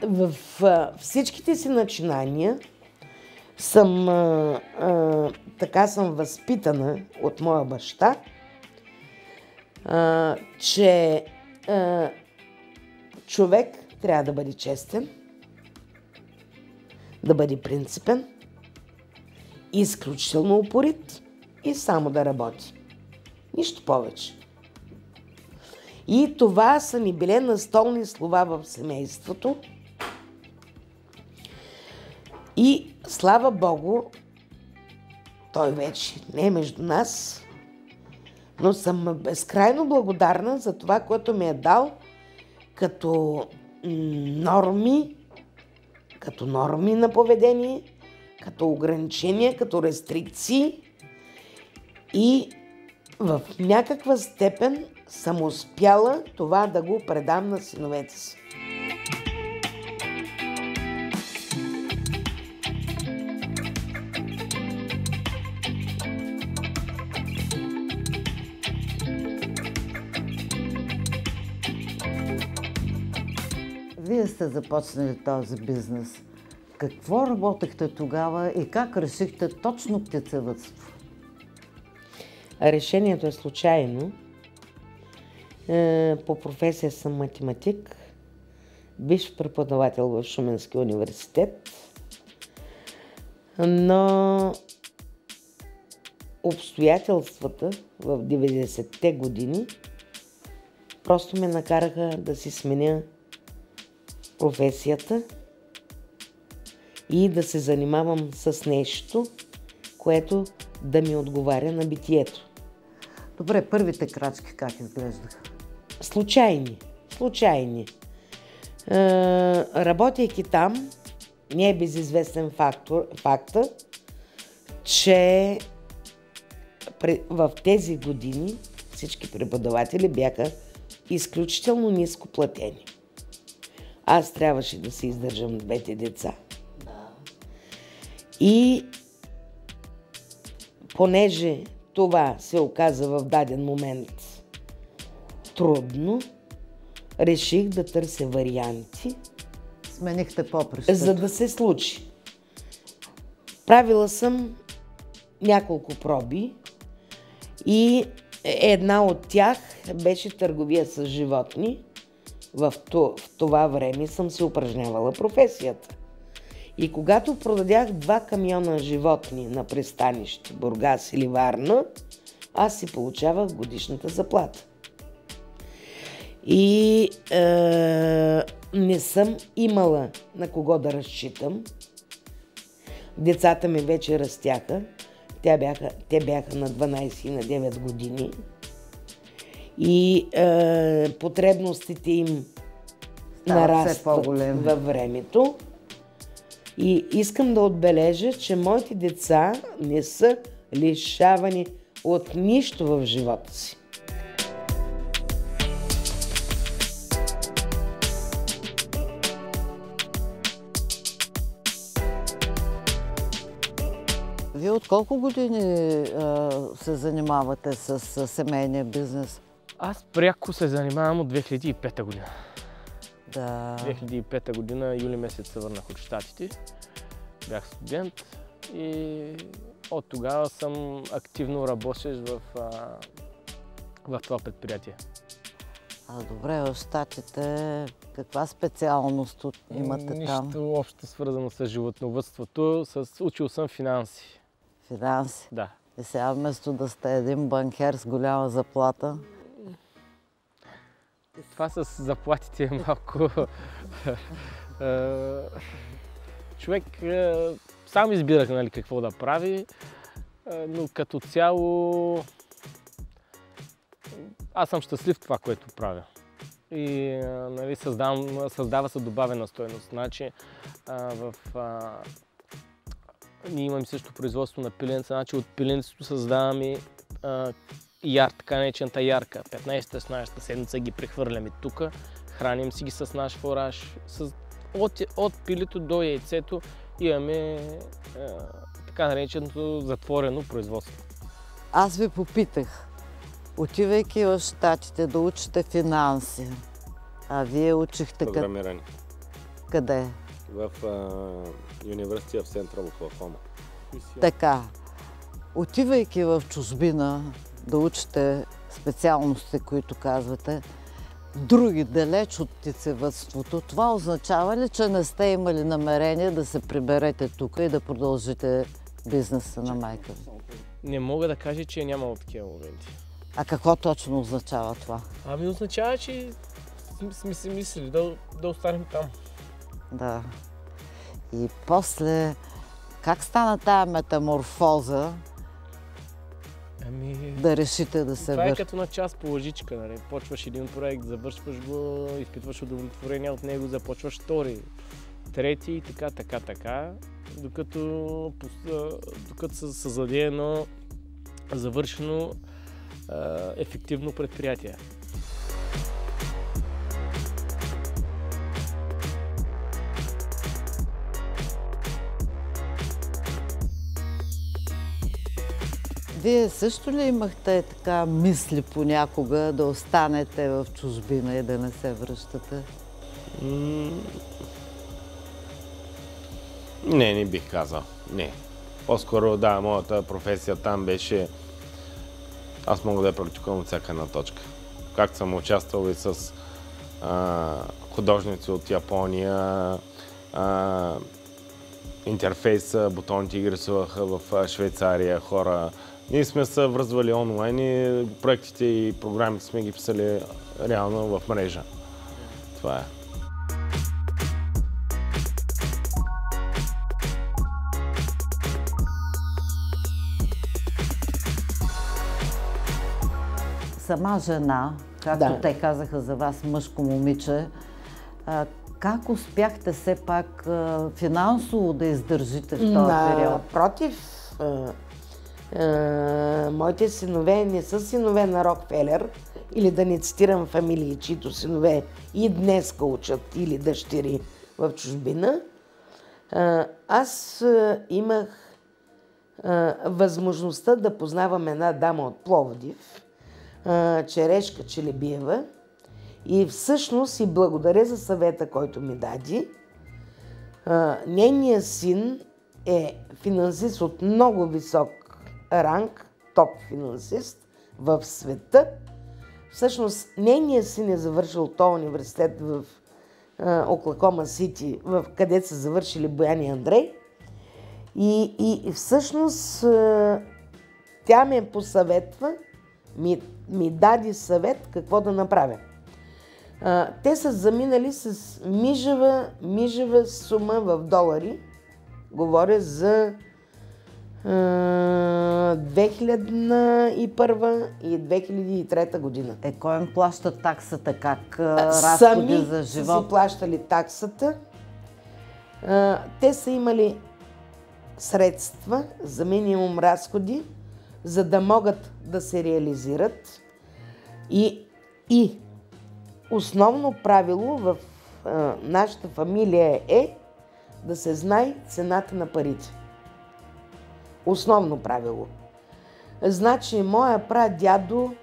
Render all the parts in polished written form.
в всичките си начинания така съм възпитана от моя баща, че човек трябва да бъде честен, да бъде принципен, изключително упорит и само да работи. Нищо повече. И това са ми били настолни слова в семейството. И слава Богу, той вече не е между нас, но съм безкрайно благодарна за това, което ми е дал като норми на поведение, като ограничения, като рестрикции, и в някаква степен съм успяла това да го предам на синовете си. Вие сте започнали този бизнес. Какво работехте тогава и как решихте точно птицевъдство? Решението е случайно. По професия съм математик, бивш преподавател в Шуменския университет, но обстоятелствата в 90-те години просто ме накараха да си сменя професията и да се занимавам с нещо, което да ми отговаря на битието. Добре, първите крачки как изглеждаха? Случайни. Работейки там, не е безизвестен факта, че в тези години всички преподаватели бяха изключително ниско платени. Аз трябваше да се издържам двете деца. И понеже това се оказа в даден момент трудно, реших да търся варианти. Сменихте попрището. За да се случи. Правила съм няколко проби и една от тях беше търговия с животни. В това време съм се упражнявала професията. И когато продадях 2 камиона животни на пристанище Бургас или Варна, аз си получавах годишната заплата. И не съм имала на кого да разчитам. Децата ми вече растяха. Те бяха на 12 и на 9 години. И потребностите им нарастват във времето. И искам да отбележа, че моите деца не са лишавани от нищо в живота си. Вие от колко години се занимавате с семейния бизнес? Аз пряко се занимавам от 2005 година. Да. 2005 година, юли месец се върнах от Щатите. Бях студент и от тогава съм активно работещ в това предприятие. Добре, в Щатите каква специалност имате там? Нищо общо свързано с животновъдството. Учил съм финанси. Финанси? Да. И сега вместо да сте един банкер с голяма заплата? Това с заплатите е малко... Човек сам избирах, нали, какво да прави, но като цяло аз съм щастлив в това, което правя. И нали, създава се добавена стойност. Значи, ние имаме също производство на пиленца, значи от пиленцето създаваме така наречената ярка. 15-16 седмица ги прехвърляме тук, храним си ги с наш фураж. От пилето до яйцето имаме така нареченото затворено производство. Аз ви попитах, отивайки в Щатите да учите финанси, а вие учихте програмиране. Къде? В University of Central Oklahoma. Така, отивайки в чужбина да учите специалности, които казвате, други далеч от птицевъдството, това означава ли, че не сте имали намерение да се приберете тук и да продължите бизнеса на майка ви? Не мога да кажа, че нямало такива моменти. А какво точно означава това? Ами означава, че сме си мислили да останем там. Да. И после, как стана тая метаморфоза Ами... да решите да се Това е върнете? като на час по лъжичка, нали? Почваш един проект, завършваш го, изпитваш удовлетворение от него, започваш втори, трети и така, докато се създаде едно завършено ефективно предприятие. Вие също ли имахте така мисли понякога да останете в чужбина и да не се връщате? Не бих казал. Не. По-скоро, да, моята професия там беше... Аз мога да я практикувам от всяка една точка. Както съм участвал и с художници от Япония, интерфейса, бутоните ги рисуваха в Швейцария хора. Ние сме се връзвали онлайн и проектите и програмите сме ги писали реално в мрежа. Това е. Сама жена, както Да. те казаха за вас, мъжко момиче, как успяхте все пак финансово да издържите в този период? Напротив, моите синове не са синове на Рокфелер, или да не цитирам фамилии, чието синове и днес учат или дъщери в чужбина. Аз имах възможността да познавам една дама от Пловдив, Черешка Челебиева, и всъщност и благодаря за съвета, който ми даде. Нейният син е финансист от много висок ранг, топ финансист в света. Всъщност, нейният син е завършил този университет в Оклахома Сити, където са завършили Боян и Андрей. И всъщност тя ме посъветва, ми даде съвет какво да направя. Те са заминали с мижава сума в долари. Говоря за 2001 и 2003 година. Кой им плаща таксата? Как разходи за Сами живот? си плащали таксата. Те са имали средства за минимум разходи, за да могат да се реализират. И основно правило в нашата фамилия е да се знае цената на парите. Основно правило. Значи, моя прадядо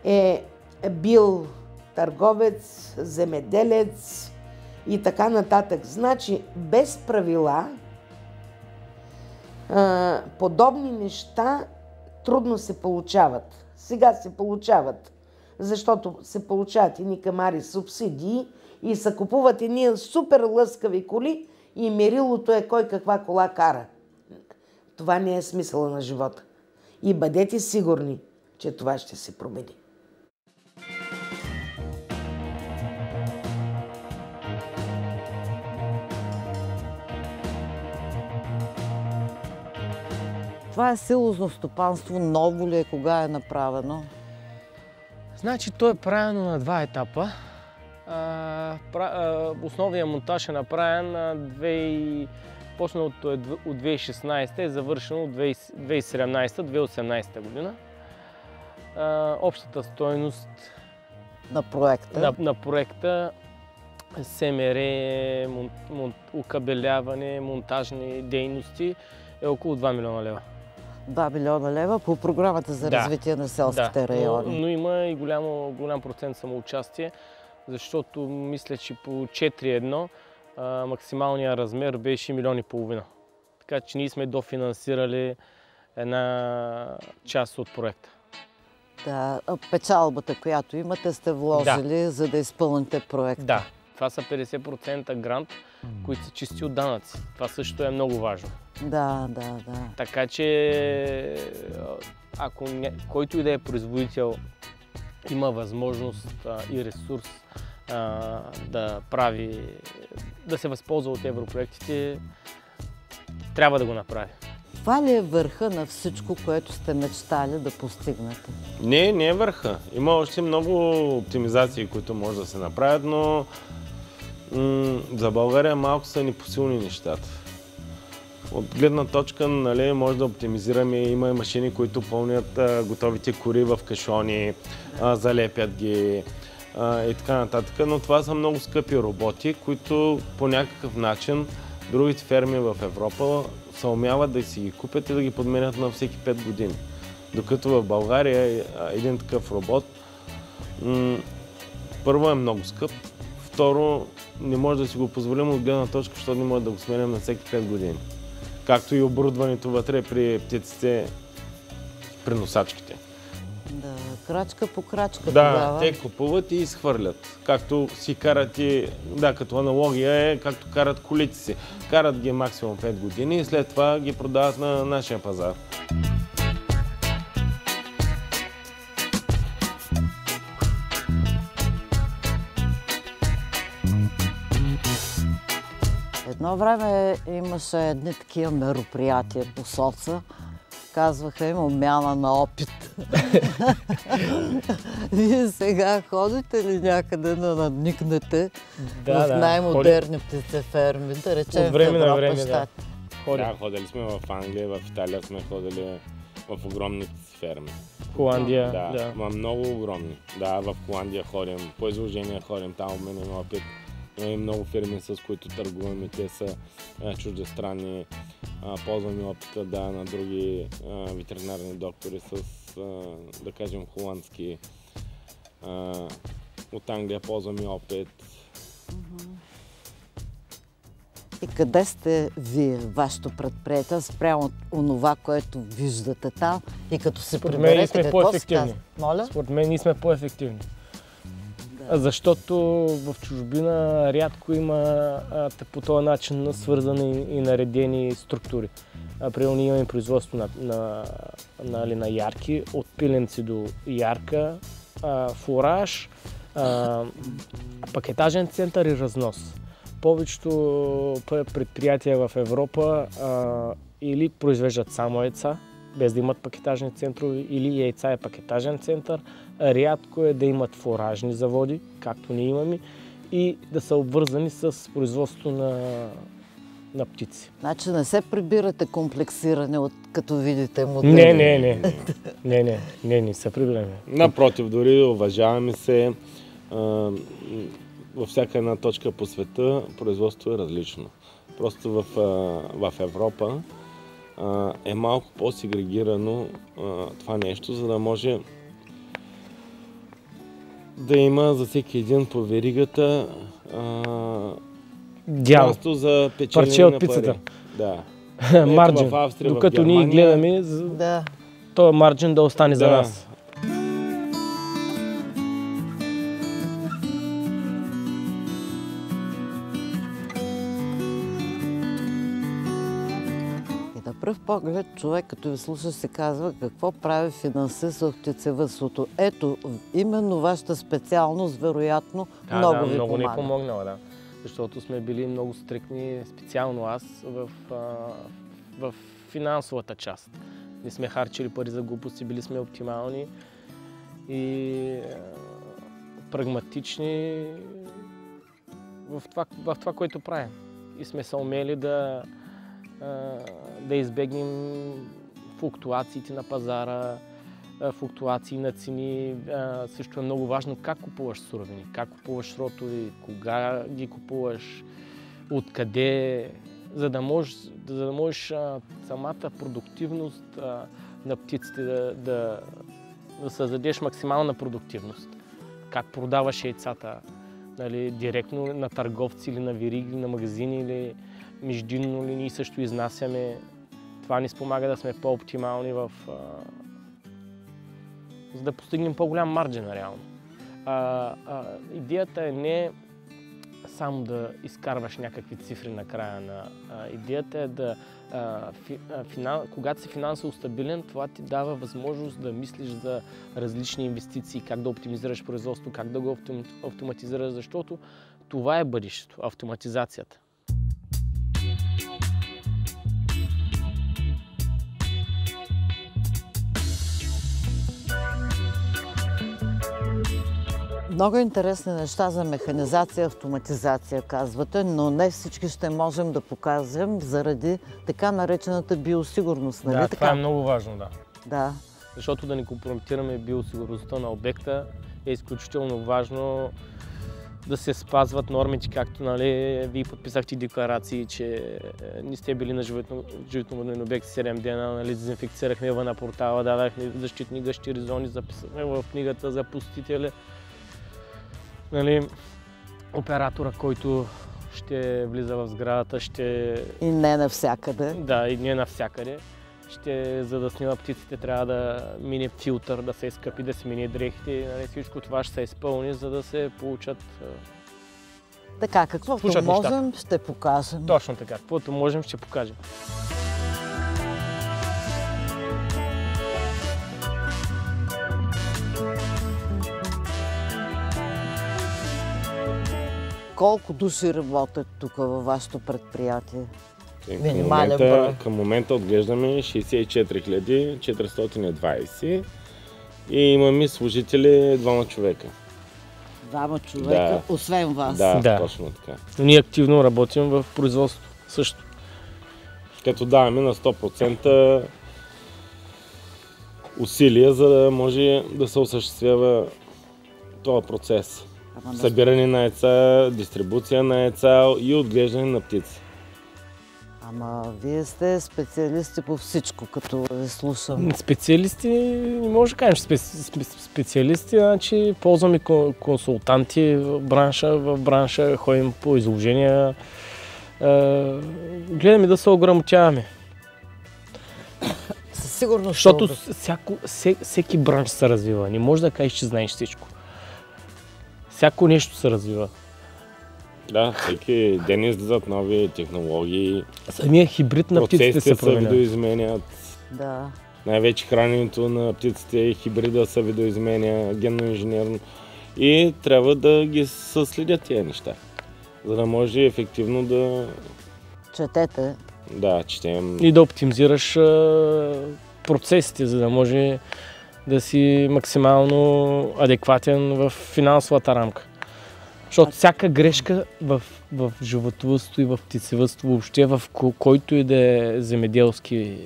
е бил търговец, земеделец и така нататък. Значи, без правила, подобни неща трудно се получават. Сега се получават, защото се получават едни камари субсидии и се купуват едни супер лъскави коли и мерилото е кой каква кола кара. Това не е смисъла на живота. И бъдете сигурни, че това ще се промени. Това е силозно стопанство, ново ли е, кога е направено? Значи, то е правено на два етапа. Основният монтаж е направен почнато от 2016 е завършено от 2017-2018 година. Общата стойност на проекта СМР, окабеляване, монтажни дейности е около 2 милиона лева. 2 милиона лева по програмата за развитие на селските райони. Но има и голям процент самоучастие, защото мисля, че по 4:1 максималният размер беше 1,5 милиона. Така че ние сме дофинансирали една част от проекта. Да, печалбата, която имате, сте вложили, за да изпълните проекта. Да, това са 50% грант, които са чисти от данъци. Това също е много важно. Да. Така че, ако който и да е производител има възможност и ресурс да се възползва от европроектите, трябва да го направи. Това ли е върха на всичко, което сте мечтали да постигнете? Не е върха. Има още много оптимизации, които може да се направят, но за България малко са непосилни нещата. От гледна точка, нали, може да оптимизираме, има и машини, които пълнят готовите кори в кашони, залепят ги и така нататък, но това са много скъпи роботи, които по някакъв начин другите ферми в Европа се умяват да си ги купят и да ги подменят на всеки 5 години. Докато в България един такъв робот първо е много скъп, второ не може да си го позволим от гледна точка, защото не може да го сменям на всеки 5 години. Както и оборудването вътре при птиците, при носачките. Да, крачка по крачка тогава. Те купуват и изхвърлят. Както си карат и, като аналогия е, както карат колите си. Карат ги максимум 5 години и след това ги продават на нашия пазар. Едно време имаше едни такива мероприятия по соца. Казваха им обмяна на опит. Вие сега ходите ли някъде да надникнете в най-модерни птицеферми, да речем в Европа, Щати? Да, ходили сме в Англия, в Италия сме ходили в огромни птицеферми. Холандия, да. Много огромни. Да, в Холандия ходим, по изложения ходим, там обменяме опит. Има и много фирми, с които търгуваме, те са чуждестранни. Ползваме опита на други ветеринарни доктори с, да кажем, холандски. От Англия ползваме опит. И къде сте вие, вашето предприятие, спрямо онова, което виждате там и като се приберете, какво се казва? Според мен ние сме по-ефективни. Защото в чужбина рядко има по този начин свързани и наредени структури. Примерно ние имаме производство на ярки, от пиленци до ярка, фураж, пакетажен център и разнос. Повечето предприятия в Европа или произвеждат само яйца, без да имат пакетажни центрове, или яйца е пакетажен център. Рядко е да имат фуражни заводи, както ние имаме, и да са обвързани с производство на птици. Значи не се прибирате комплексиране, като видите модели? Не се прибираме. Напротив, дори уважаваме се. Във всяка една точка по света производството е различно. Просто в Европа е малко по-сегрегирано това нещо, за да може да има за всеки един по веригата място за печелене на пари. Да. Марджин. Докато ние гледаме, този марджин да остане за нас. На пръв поглед човек, като ви слуша, се казва какво прави финансист в птицевъдството. Ето, именно вашата специалност, вероятно, много ви помага. Много ни помогнала, да. Защото сме били много стриктни, специално аз, в финансовата част. Не сме харчили пари за глупости, били сме оптимални и прагматични в това, което правим. И сме се умели да избегнем флуктуациите на пазара, флуктуации на цени. Също е много важно как купуваш суровини, как купуваш сротови, кога ги купуваш, откъде, за да можеш самата продуктивност на птиците да създадеш максимална продуктивност. Как продаваш яйцата, нали, директно на търговци или на вериги, или на магазини, или междинно ли ние също изнасяме. Това ни спомага да сме по-оптимални за да постигнем по-голям марджин реално. Идеята е не само да изкарваш някакви цифри на края на идеята е да когато си финансово стабилен, това ти дава възможност да мислиш за различни инвестиции, как да оптимизираш производство, как да го автоматизираш, защото това е бъдещето, автоматизацията. Много интересни неща за механизация, автоматизация казвате, но не всички ще можем да покажем заради така наречената биосигурност, нали Да, така? това е много важно, да. Да. Защото да не компрометираме биосигурността на обекта е изключително важно да се спазват нормите, както нали, вие подписахте декларации, че не сте били на животновъден обект 7 дена, нали, дезинфекцирахме на портала, дадахме защитни гъщери зони, записахме в книгата за посетители. Нали, оператора, който ще влиза в сградата, ще... И не навсякъде. Да, и не навсякъде. За да снима птиците, трябва да мине филтър, да се изкъпи, да се мине дрехите. Нали, всичко това ще се изпълни, за да се получат... Така, каквото можем, ще покажем. Точно така, каквото можем, ще покажем. Колко души работят тук във вашето предприятие? Минимален брой. Към момента отглеждаме 64 420 и имаме служители 2 човека. 2 човека, Да. освен вас. Да, точно така. Ние активно работим в производство също. Като даваме на 100% усилия, за да може да се осъществява този процес. Събиране на яйца, дистрибуция на яйца и отглеждане на птици. Ама вие сте специалисти по всичко, като ви слушам. Специалисти, не може да кажем, че специалисти, значи ползваме консултанти в бранша, ходим по изложения, гледаме да се ограмотяваме. Със сигурност. Защото всеки бранш се развива, не може да кажеш, че знаеш всичко. Всяко нещо се развива. Да, всеки ден излизат нови технологии. Самия хибрид на птиците се променя. Процесите се видоизменят. Да. Най-вече храненето на птиците и хибрида се видоизменя, генно инженерно. И трябва да ги съследят тези неща, за да може ефективно да... Четете. Да, четем. И да оптимизираш процесите, за да може да си максимално адекватен в финансовата рамка. Защото всяка грешка в животновъдство и в птицевъдство, въобще в който и да е земеделски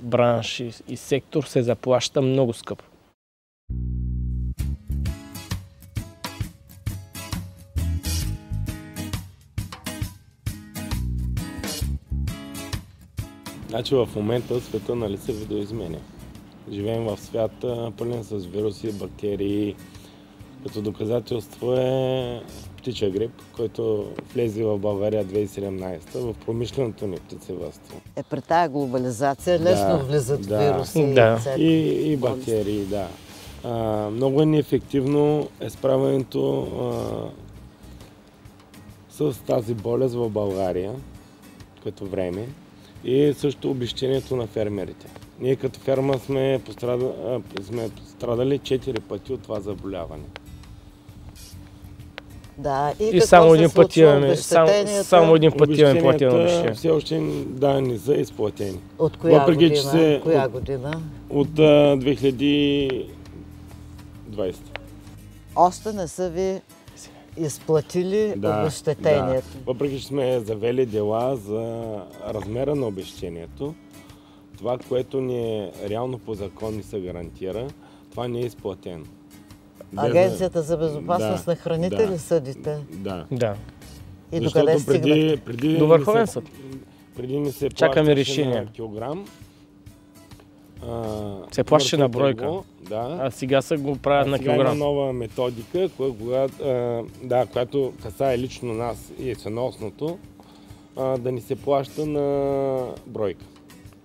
бранш и сектор, се заплаща много скъпо. Значи в момента света, нали, се видоизменя. Живеем в свят пълен с вируси, бактерии. Като доказателство е птичия грип, който влезе в България 2017 в промишленото ни птицевъдство. При тая глобализация лесно влизат вируси и бактерии, да. Много неефективно е справянето с тази болест в България като време и също обезщението на фермерите. Ние като ферма сме страдали 4 пъти от това заболяване. Да, и само един път имаме платено обезщетение. Все още не са изплатени. От коя година? От 2020. Още не са ви изплатили обезщетението. Да. Въпреки че сме завели дела за размера на обезщетението, това, което ни е реално по закон ни се гарантира, това не е изплатено. Агенцията за безопасност на храните ли съдите? Да. И докъде стигнат? До Върховен съд. Преди ми се чакаме решение на килограм. Се плаща на бройка. Да. А сега са го правят на Сега има килограм. нова методика, която касае лично нас и есеносното, да ни се плаща на бройка.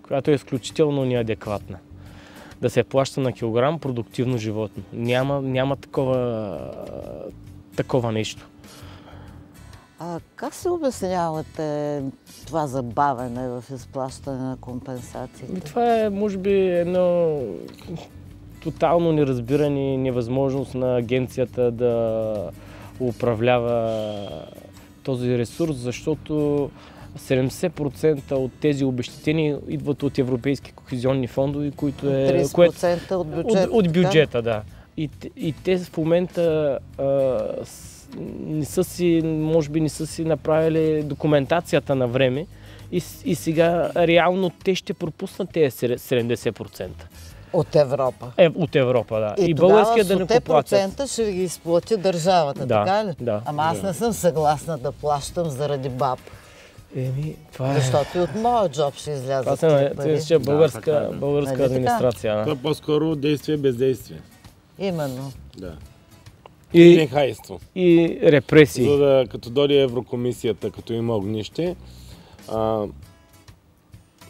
Която е изключително неадекватна. Да се плаща на килограм продуктивно животно. Няма такова нещо. А как се обяснявате това забавене в изплащане на компенсациите? Това е, може би, едно тотално неразбиране, невъзможност на агенцията да управлява този ресурс, защото 70% от тези обезщетения идват от европейски кохезионни фондове, които е... 30% от бюджета. От бюджета, да. И те в момента може би не са си направили документацията на време и сега реално те ще пропуснат тези 70%. От Европа. От Европа, да. И българският тогава 100% ще ги изплати държавата, Да, така ли? да. Ама аз не съм съгласна да плащам заради БАБ. Това е... Защото и от моя джоб ще излязат Това тези пари. е българска Нали така? администрация. Това е по-скоро действие-бездействие. Именно. Да. И Нехайство. и репресии. За да, като дойде Еврокомисията, като има огнище,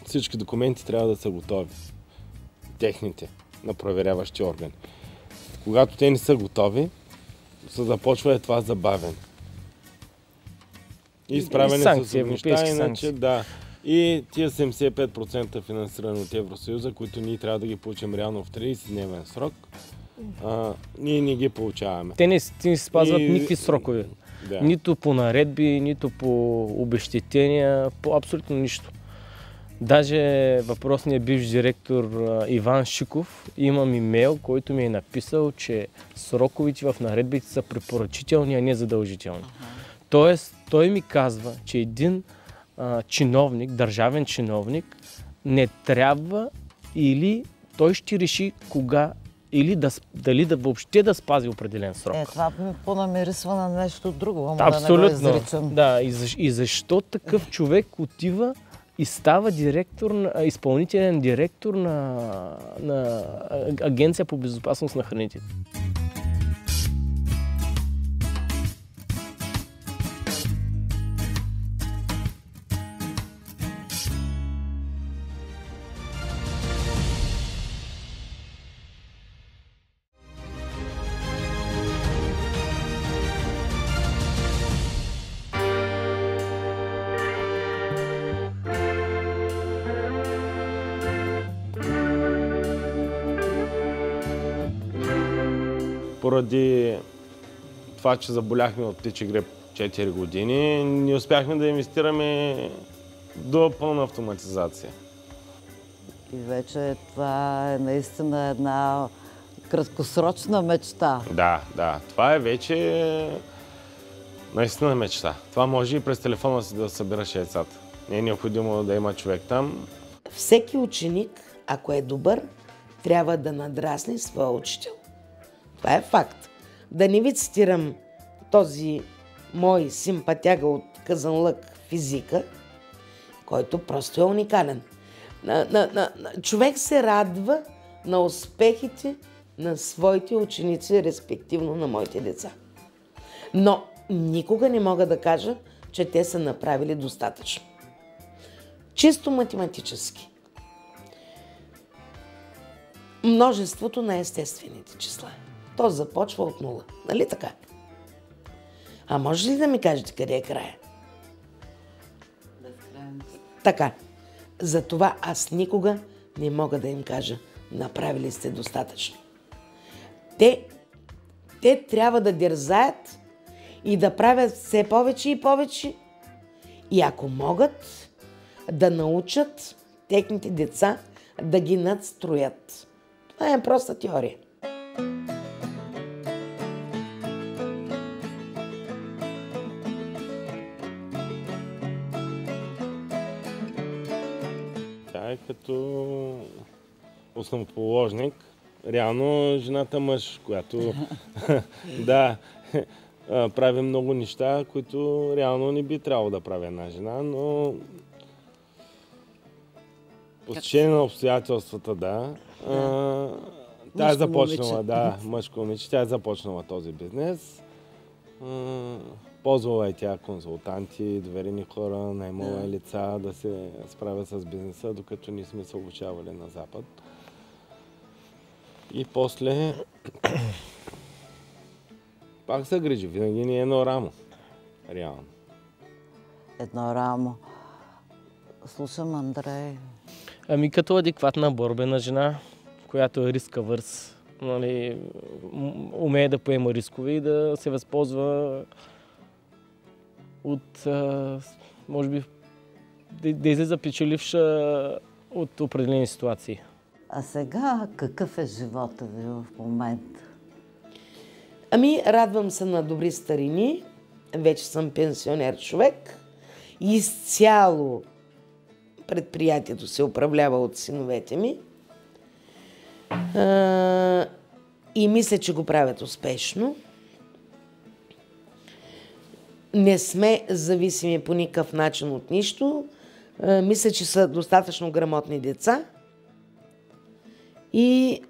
всички документи трябва да са готови. Техните, на проверяващи органи. Когато те не са готови, се започва това забавене. И справяне санкции, с неща, европейски иначе санкции. да. И тия 75% финансирани от Евросъюза, които ние трябва да ги получим реално в 30-дневен срок, ние не ги получаваме. Те не спазват И- никакви срокове. Да. Нито по наредби, нито по обезщетения, по абсолютно нищо. Даже въпросният бивш директор Иван Шиков, имам имейл, който ми е написал, че сроковете в наредбите са препоръчителни, а не задължителни. Тоест, той ми казва, че един чиновник, държавен чиновник, не трябва или той ще реши кога или дали въобще да спази определен срок. Това ми понамирисва на нещо друго, ама да не го Абсолютно. изричам. Да, и защо такъв човек отива и става изпълнителен директор на Агенция по безопасност на храните? Поради това, че заболяхме от птичи грип 4 години, не успяхме да инвестираме до пълна автоматизация. И вече това е наистина една краткосрочна мечта. Да. Това е вече наистина мечта. Това може и през телефона си да събираш яйцата. Не е необходимо да има човек там. Всеки ученик, ако е добър, трябва да надрасне своя учител. Това е факт. Да не ви цитирам този мой симпатяга от Казанлък физика, който просто е уникален. Човек се радва на успехите на своите ученици, респективно на моите деца. Но никога не мога да кажа, че те са направили достатъчно. Чисто математически. Множеството на естествените числа. То започва от нула. Нали така? А може ли да ми кажете къде е края? Така. Затова аз никога не мога да им кажа, направили сте достатъчно. Те трябва да дерзаят и да правят все повече и повече. И ако могат, да научат техните деца да ги надстроят. Това е проста теория. Тя е като основоположник. Реално жената мъж, която да, прави много неща, които реално не би трябвало да прави една жена, но по течение на обстоятелствата, Тя е Мъжко започнала, момиче. да, мъжко момиче. Тя е започнала този бизнес. Ползвала е тя консултанти, доверени хора, наймала е лица да се справят с бизнеса, докато ние сме се обучавали на Запад. И после пак се грижи. Винаги ни е едно рамо. Реално. Едно рамо. Слушам, Андрей. Ами като адекватна борбена жена, която е риска върс, нали, умее да поема рискове и да се възползва от, може би, да излиза печеливша от определени ситуации. А сега какъв е живота ви в момента? Ами, радвам се на добри старини. Вече съм пенсионер човек. Изцяло предприятието се управлява от синовете ми. И мисля, че го правят успешно. Не сме зависими по никакъв начин от нищо. Мисля, че са достатъчно грамотни деца и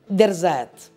дързаят.